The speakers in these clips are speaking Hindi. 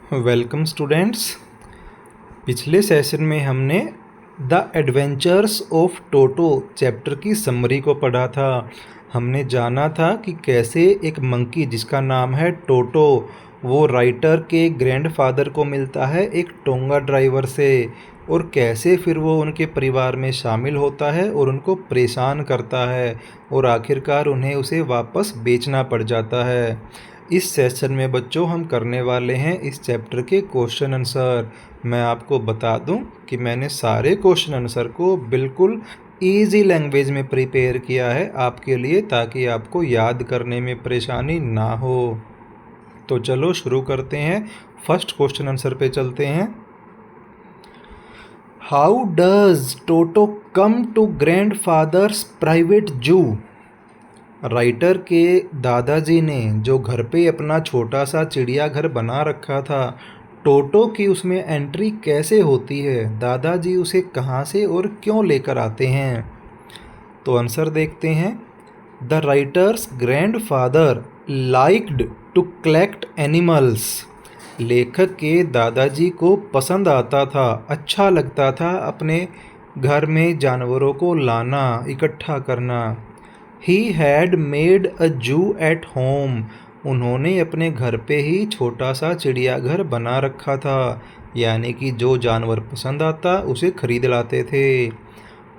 Welcome students. पिछले सेशन में हमने the adventures of Toto chapter की समरी को पढ़ा था। हमने जाना था कि कैसे एक मंकी जिसका नाम है टोटो वो राइटर के ग्रैंडफादर को मिलता है एक टोंगा ड्राइवर से, और कैसे फिर वो उनके परिवार में शामिल होता है और उनको परेशान करता है और आखिरकार उन्हें उसे वापस बेचना पड़ जाता है। इस सेशन में बच्चों हम करने वाले हैं इस चैप्टर के क्वेश्चन आंसर। मैं आपको बता दूं कि मैंने सारे क्वेश्चन आंसर को बिल्कुल ईजी लैंग्वेज में प्रिपेयर किया है आपके लिए, ताकि आपको याद करने में परेशानी ना हो। तो चलो शुरू करते हैं। फर्स्ट क्वेश्चन आंसर पे चलते हैं। How does Toto come to grandfather's private zoo? Writer के दादाजी ने जो घर पे अपना छोटा सा चिड़ियाघर बना रखा था, टोटो की उसमें एंट्री कैसे होती है? दादाजी उसे कहाँ से और क्यों लेकर आते हैं? तो आंसर देखते हैं। The writer's grandfather liked to collect animals. लेखक के दादाजी को पसंद आता था, अच्छा लगता था अपने घर में जानवरों को लाना, इकट्ठा करना। ही हैड मेड अ जू एट होम। उन्होंने अपने घर पे ही छोटा सा चिड़ियाघर बना रखा था, यानी कि जो जानवर पसंद आता उसे खरीद लाते थे।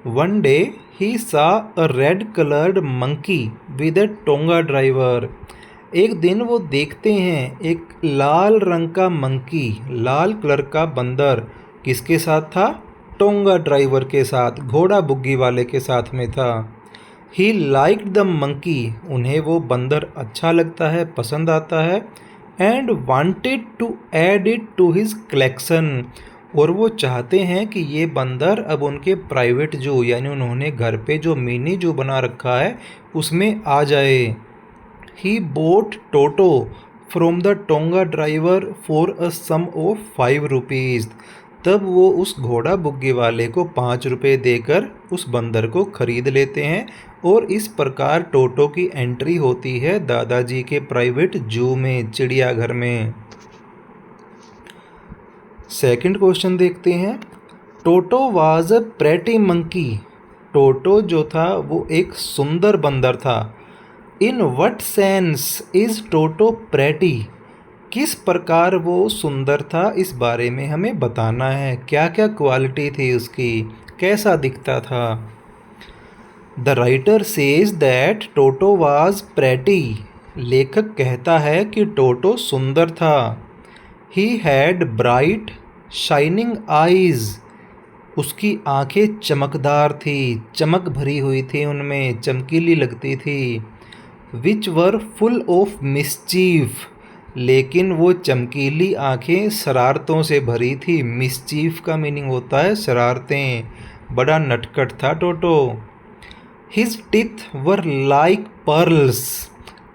One day he saw a red coloured monkey with a tonga driver. एक दिन वो देखते हैं एक लाल रंग का मंकी, लाल कलर का बंदर किसके साथ था? टोंगा ड्राइवर के साथ, घोड़ा बुग्गी वाले के साथ में था। He liked the monkey. उन्हें वो बंदर अच्छा लगता है, पसंद आता है। And wanted to add it to his collection. और वो चाहते हैं कि ये बंदर अब उनके प्राइवेट जू, यानी उन्होंने घर पे जो मिनी जू बना रखा है उसमें आ जाए। He bought Toto from the tonga driver for a sum of 5 rupees. तब वो उस घोड़ा बुग्गी वाले को 5 रुपये देकर उस बंदर को खरीद लेते हैं, और इस प्रकार टोटो की एंट्री होती है दादाजी के प्राइवेट जू में, चिड़ियाघर में। सेकंड क्वेश्चन देखते हैं। Toto was a pretty monkey. Toto जो था वो एक सुंदर बंदर था। In what sense is Toto pretty? किस प्रकार वो सुंदर था, इस बारे में हमें बताना है। क्या क्या क्वालिटी थी उसकी, कैसा दिखता था? The writer says that toto was pretty. लेखक कहता है कि टोटो सुंदर था। He had bright shining eyes. उसकी आंखें चमकदार थी, चमक भरी हुई थी, उनमें चमकीली लगती थी। विच वर फुल ऑफ मिसचीफ। लेकिन वो चमकीली आंखें शरारतों से भरी थी। मिसचीफ का मीनिंग होता है शरारतें। बड़ा नटखट था Toto. His teeth were like pearls.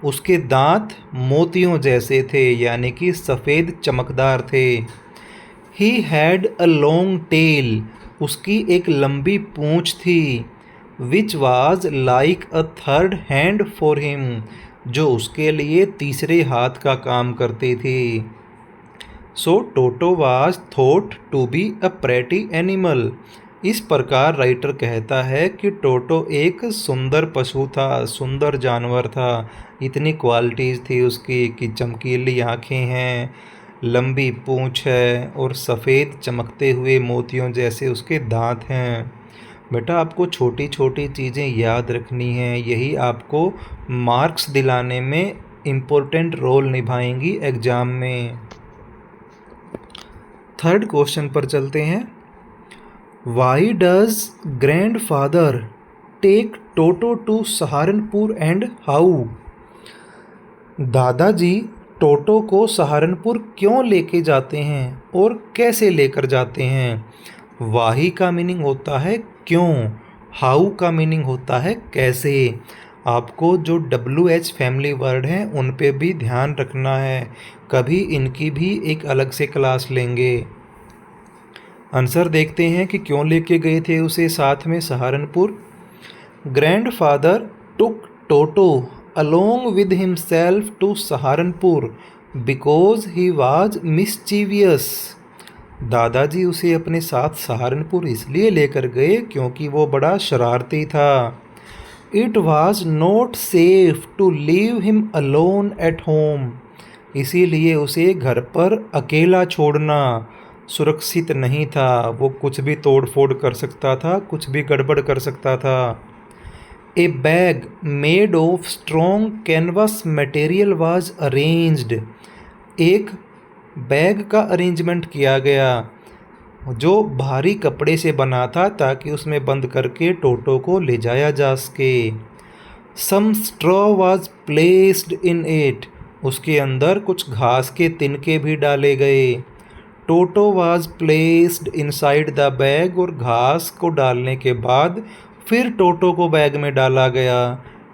उसके दांत मोतियों जैसे थे, यानी कि सफ़ेद चमकदार थे। He had a long tail. उसकी एक लंबी पूँछ थी। Which was like a third hand for him. जो उसके लिए तीसरे हाथ का काम करती थी। So Toto was thought to be a pretty animal. इस प्रकार राइटर कहता है कि टोटो एक सुंदर पशु था, सुंदर जानवर था। इतनी क्वालिटीज़ थी उसकी कि चमकीली आँखें हैं, लंबी पूँछ है और सफ़ेद चमकते हुए मोतियों जैसे उसके दांत हैं। बेटा आपको छोटी छोटी चीज़ें याद रखनी हैं, यही आपको मार्क्स दिलाने में इम्पोर्टेंट रोल निभाएंगी एग्ज़ाम में। थर्ड क्वेश्चन पर चलते हैं। Why does grandfather take Toto to Saharanpur and how? दादाजी टोटो को सहारनपुर क्यों लेके जाते हैं और कैसे लेकर जाते हैं? वाही का मीनिंग होता है क्यों, हाउ का मीनिंग होता है कैसे। आपको जो WH फैमिली वर्ड हैं उन पे भी ध्यान रखना है, कभी इनकी भी एक अलग से क्लास लेंगे। आंसर देखते हैं कि क्यों लेके गए थे उसे साथ में Saharanpur. Grandfather took toto along with himself to Saharanpur. Because he was mischievous. दादाजी उसे अपने साथ सहारनपुर इसलिए लेकर गए क्योंकि वो बड़ा शरारती था। It was not safe to leave him alone at home. इसीलिए उसे घर पर अकेला छोड़ना सुरक्षित नहीं था। वो कुछ भी तोड़ फोड़ कर सकता था, कुछ भी गड़बड़ कर सकता था। ए bag made of strong canvas material was arranged. एक बैग का अरेंजमेंट किया गया जो भारी कपड़े से बना था ताकि उसमें बंद करके टोटो को ले जाया जा सके। Some straw was placed in it. उसके अंदर कुछ घास के तिनके भी डाले गए। Toto was placed inside the bag. और घास को डालने के बाद फिर टोटो को बैग में डाला गया।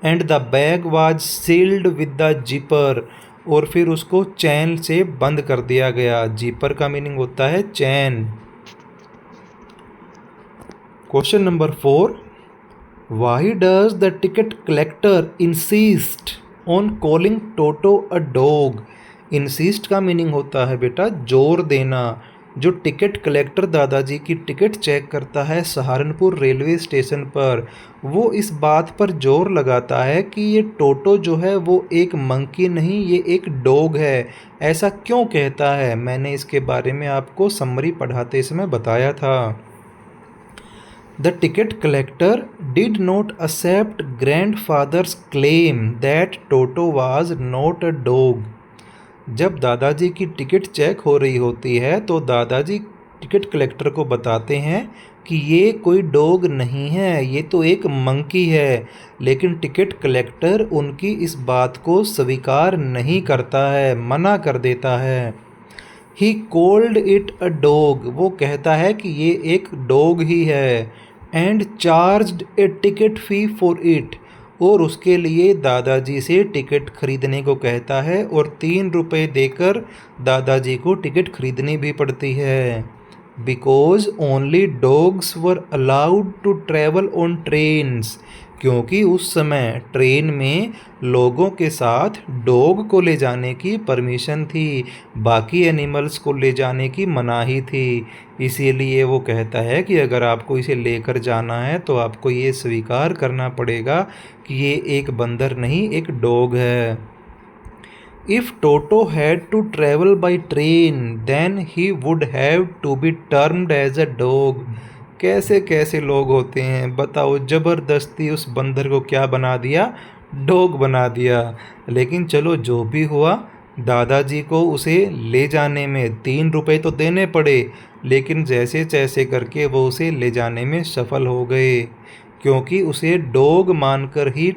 And the bag was sealed with the zipper. और फिर उसको चैन से बंद कर दिया गया। जिपर का मीनिंग होता है चैन। Question number 4, why does the ticket collector insist on calling Toto a dog. Insist का मीनिंग होता है बेटा जोर देना। जो टिकट कलेक्टर दादाजी की टिकट चेक करता है सहारनपुर रेलवे स्टेशन पर, वो इस बात पर जोर लगाता है कि ये टोटो जो है वो एक मंकी नहीं, ये एक डॉग है। ऐसा क्यों कहता है? मैंने इसके बारे में आपको समरी पढ़ाते समय बताया था। The ticket collector did not accept grandfather's claim that Toto was not a dog. जब दादाजी की टिकट चेक हो रही होती है तो दादाजी टिकट कलेक्टर को बताते हैं कि ये कोई डॉग नहीं है, ये तो एक मंकी है। लेकिन टिकट कलेक्टर उनकी इस बात को स्वीकार नहीं करता है, मना कर देता है। He called it a dog. वो कहता है कि ये एक डॉग ही है। And charged A ticket fee for it. और उसके लिए दादाजी से टिकट खरीदने को कहता है और 3 रुपये देकर दादाजी को टिकट खरीदनी भी पड़ती है। Because only dogs were allowed to travel on trains. क्योंकि उस समय ट्रेन में लोगों के साथ डॉग को ले जाने की परमिशन थी, बाकी एनिमल्स को ले जाने की मनाही थी। इसीलिए वो कहता है कि अगर आपको इसे लेकर जाना है तो आपको ये स्वीकार करना पड़ेगा कि ये एक बंदर नहीं, एक डॉग है। If Toto had to travel by train, then he would have to be termed as a dog. कैसे कैसे लोग होते हैं बताओ, ज़बरदस्ती उस बंदर को क्या बना दिया? डॉग बना दिया। लेकिन चलो जो भी हुआ, दादाजी को उसे ले जाने में 3 रुपये तो देने पड़े, लेकिन जैसे तैसे करके वो उसे ले जाने में सफल हो गए, क्योंकि उसे डॉग मानकर ही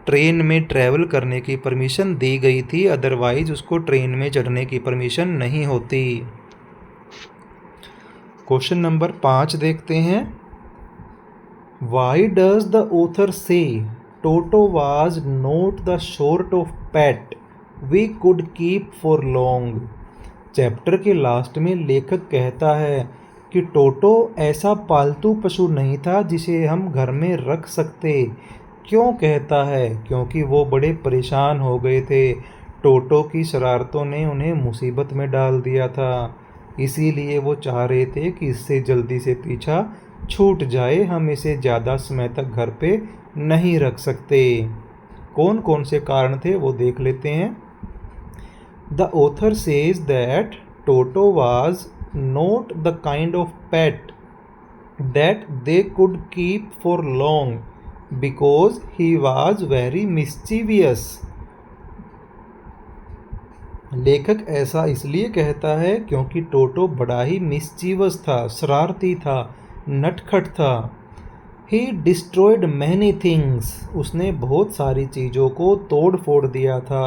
ट्रेन में ट्रैवल करने की परमिशन दी गई थी, अदरवाइज उसको ट्रेन में चढ़ने की परमिशन नहीं होती। क्वेश्चन नंबर 5 देखते हैं। Why does the author say Toto was not the sort of pet we could keep for long. Chapter के लास्ट में लेखक कहता है कि टोटो ऐसा पालतू पशु नहीं था जिसे हम घर में रख सकते। क्यों कहता है? क्योंकि वो बड़े परेशान हो गए थे। टोटो की शरारतों ने उन्हें मुसीबत में डाल दिया था। इसीलिए वो चाह रहे थे कि इससे जल्दी से पीछा छूट जाए, हम इसे ज़्यादा समय तक घर पे नहीं रख सकते। कौन कौन से कारण थे वो देख लेते हैं। The author says that toto was not the kind of pet that they could keep for long because he was very mischievous. लेखक ऐसा इसलिए कहता है क्योंकि टोटो बड़ा ही मिस्चीवस था, शरारती था, नटखट था। He destroyed many things. उसने बहुत सारी चीज़ों को तोड़ फोड़ दिया था।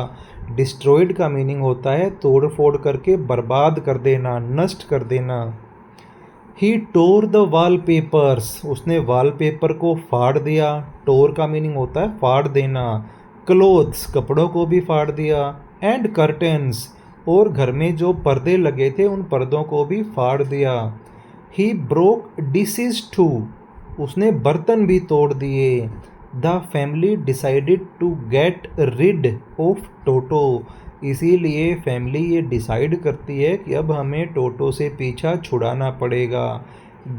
डिस्ट्रॉयड का मीनिंग होता है तोड़ फोड़ करके बर्बाद कर देना, नष्ट कर देना। He tore the wallpapers. उसने वॉलपेपर को फाड़ दिया। टोर का मीनिंग होता है फाड़ देना। क्लोथ्स, कपड़ों को भी फाड़ दिया। एंड कर्टेन्स, और घर में जो पर्दे लगे थे उन पर्दों को भी फाड़ दिया। He broke dishes too. उसने बर्तन भी तोड़ दिए। The family decided to get rid of Toto. इसीलिए फैमिली ये डिसाइड करती है कि अब हमें टोटो से पीछा छुड़ाना पड़ेगा।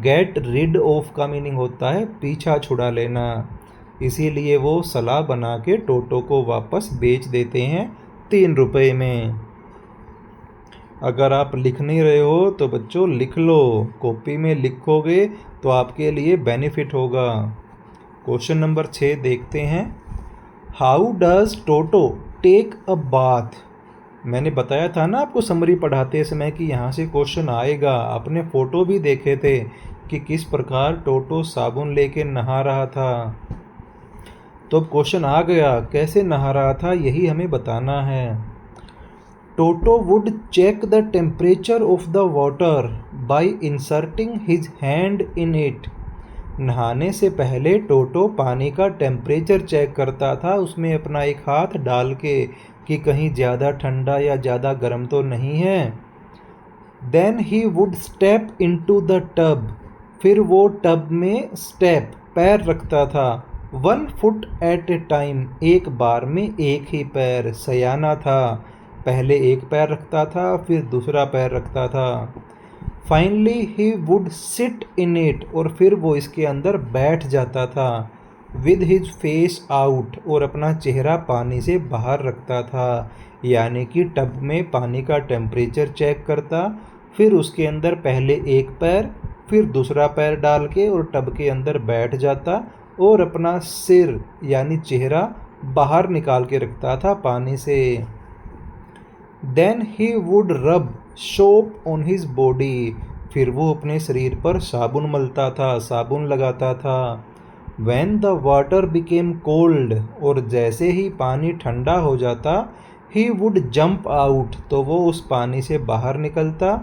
गेट रिड ऑफ का मीनिंग होता है पीछा छुड़ा लेना। इसीलिए वो सलाह बना के टोटो को वापस बेच देते हैं 3 रुपये में। अगर आप लिख नहीं रहे हो तो बच्चों लिख लो, कॉपी में लिखोगे तो आपके लिए बेनिफिट होगा। क्वेश्चन नंबर 6 देखते हैं। How does Toto take a bath. मैंने बताया था ना आपको समरी पढ़ाते समय कि यहाँ से क्वेश्चन आएगा। आपने फ़ोटो भी देखे थे कि किस प्रकार टोटो साबुन लेके नहा रहा था। तो अब क्वेश्चन आ गया, कैसे नहा रहा था यही हमें बताना है। Toto would check the temperature of the water by inserting his hand in it. नहाने से पहले टोटो पानी का टेम्परेचर चेक करता था उसमें अपना एक हाथ डाल के कि कहीं ज़्यादा ठंडा या ज़्यादा गर्म तो नहीं है। Then he would step into the tub. फिर वो टब में स्टेप पैर रखता था। 1 फुट एट ए टाइम, एक बार में एक ही पैर। सयाना था, पहले एक पैर रखता था फिर दूसरा पैर रखता था। Finally he would sit in it, और फिर वो इसके अंदर बैठ जाता था। विद हिज फेस आउट, और अपना चेहरा पानी से बाहर रखता था। यानी कि टब में पानी का टेम्परेचर चेक करता, फिर उसके अंदर पहले एक पैर फिर दूसरा पैर डाल के और टब के अंदर बैठ जाता और अपना सिर यानी चेहरा बाहर निकाल के रखता था पानी से। देन ही वुड रब सोप ऑन हिज बॉडी। फिर वो अपने शरीर पर साबुन मलता था, साबुन लगाता था। When the water became cold, और जैसे ही पानी ठंडा हो जाता, he would jump out, तो वो उस पानी से बाहर निकलता।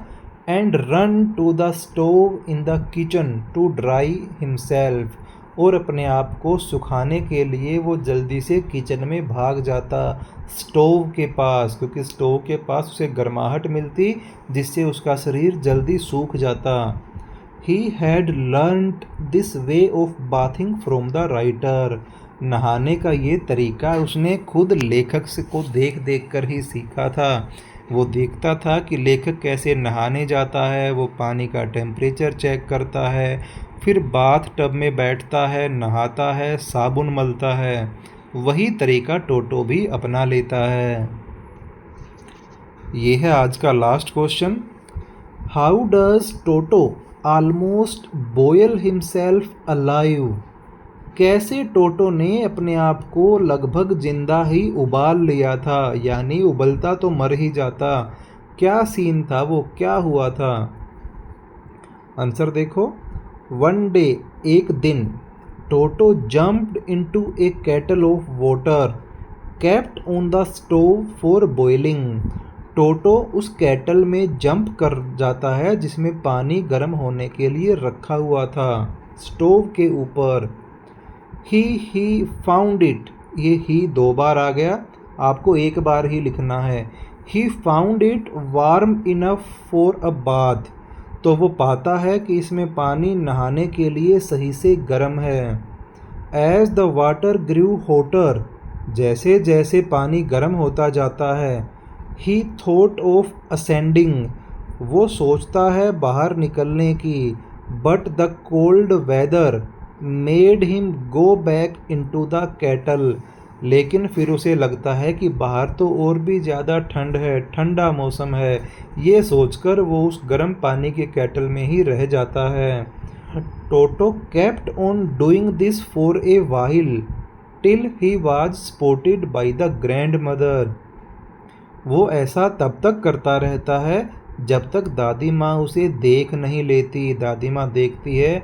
and run to the stove in the kitchen to dry himself, और अपने आप को सुखाने के लिए वो जल्दी से किचन में भाग जाता स्टोव के पास, क्योंकि स्टोव के पास उसे गर्माहट मिलती जिससे उसका शरीर जल्दी सूख जाता। He had learnt this way of bathing from the writer. नहाने का ये तरीका उसने खुद लेखक से को देख देख कर ही सीखा था। वो देखता था कि लेखक कैसे नहाने जाता है, वो पानी का टेम्परेचर चेक करता है, फिर बाथ टब में बैठता है, नहाता है, साबुन मलता है। वही तरीका टोटो भी अपना लेता है। ये है आज का last question. How does Toto almost boil himself alive. कैसे टोटो ने अपने आप को लगभग जिंदा ही उबाल लिया था, यानी उबलता तो मर ही जाता। क्या सीन था वो, क्या हुआ था? आंसर देखो। 1 डे, एक दिन, Toto jumped into a kettle of water kept on the stove for boiling. Toto उस केटल में जंप कर जाता है जिसमें पानी गर्म होने के लिए रखा हुआ था स्टोव के ऊपर। ही फाउंड इट, ये ही 2 बार आ गया, आपको एक बार ही लिखना है। He found it warm enough for a bath, तो वो पाता है कि इसमें पानी नहाने के लिए सही से गर्म है। As the water grew hotter, जैसे जैसे पानी गर्म होता जाता है। ही थॉट ऑफ असेंडिंग, वो सोचता है बाहर निकलने की। But the cold weather made him go back into the kettle, लेकिन फिर उसे लगता है कि बाहर तो और भी ज़्यादा ठंड है, ठंडा मौसम है। ये सोचकर वो उस गर्म पानी के केटल में ही रह जाता है। Toto kept on doing this for a while till he was spotted by the grandmother. वो ऐसा तब तक करता रहता है जब तक दादी माँ उसे देख नहीं लेती। दादी माँ देखती है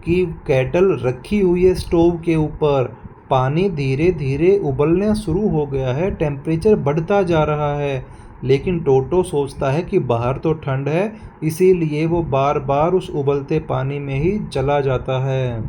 कि केटल रखी हुई है स्टोव के ऊपर, पानी धीरे धीरे उबलना शुरू हो गया है, टेम्परेचर बढ़ता जा रहा है, लेकिन टोटो सोचता है कि बाहर तो ठंड है, इसीलिए वो बार बार उस उबलते पानी में ही चला जाता है।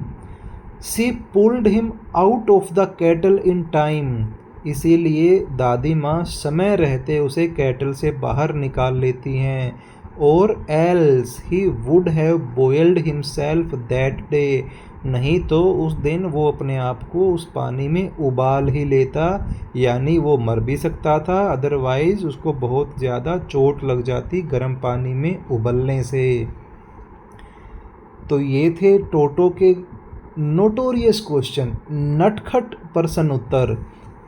She pulled him out of the kettle in time, इसीलिए दादी माँ समय रहते उसे केटल से बाहर निकाल लेती हैं। और else he would have boiled himself that day, नहीं तो उस दिन वो अपने आप को उस पानी में उबाल ही लेता, यानी वो मर भी सकता था, अदरवाइज उसको बहुत ज़्यादा चोट लग जाती गर्म पानी में उबलने से। तो ये थे टोटो के नोटोरियस क्वेश्चन, नटखट प्रश्न उत्तर।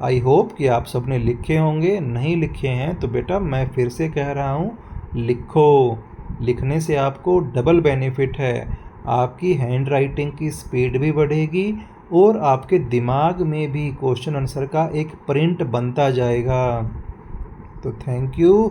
आई होप कि आप सबने लिखे होंगे, नहीं लिखे हैं तो बेटा मैं फिर से कह रहा हूँ, लिखो। लिखने से आपको डबल बेनिफिट है, आपकी हैंड राइटिंग की स्पीड भी बढ़ेगी और आपके दिमाग में भी क्वेश्चन आंसर का एक प्रिंट बनता जाएगा। तो थैंक यू।